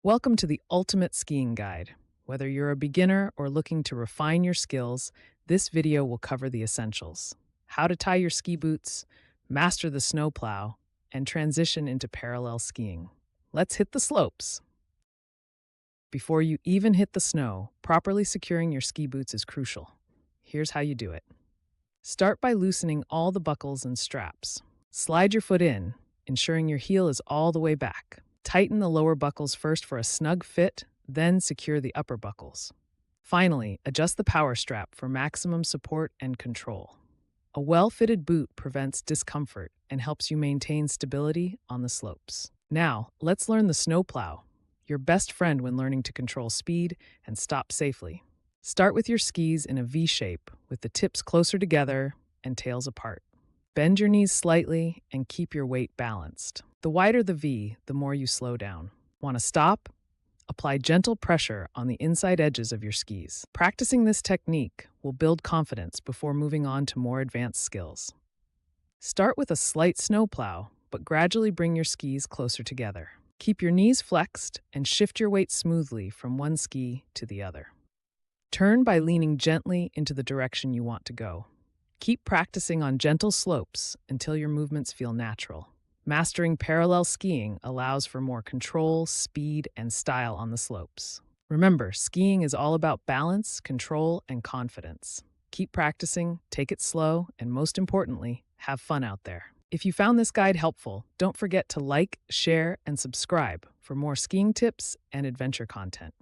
Welcome to the Ultimate Skiing Guide. Whether you're a beginner or looking to refine your skills, this video will cover the essentials: how to tie your ski boots, master the snowplow, and transition into parallel skiing. Let's hit the slopes. Before you even hit the snow, properly securing your ski boots is crucial. Here's how you do it. Start by loosening all the buckles and straps. Slide your foot in, ensuring your heel is all the way back. Tighten the lower buckles first for a snug fit, then secure the upper buckles. Finally, adjust the power strap for maximum support and control. A well-fitted boot prevents discomfort and helps you maintain stability on the slopes. Now, let's learn the snowplow, your best friend when learning to control speed and stop safely. Start with your skis in a V shape with the tips closer together and tails apart. Bend your knees slightly and keep your weight balanced. The wider the V, the more you slow down. Want to stop? Apply gentle pressure on the inside edges of your skis. Practicing this technique will build confidence before moving on to more advanced skills. Start with a slight snowplow, but gradually bring your skis closer together. Keep your knees flexed and shift your weight smoothly from one ski to the other. Turn by leaning gently into the direction you want to go. Keep practicing on gentle slopes until your movements feel natural. Mastering parallel skiing allows for more control, speed, and style on the slopes. Remember, skiing is all about balance, control, and confidence. Keep practicing, take it slow, and most importantly, have fun out there. If you found this guide helpful, don't forget to like, share, and subscribe for more skiing tips and adventure content.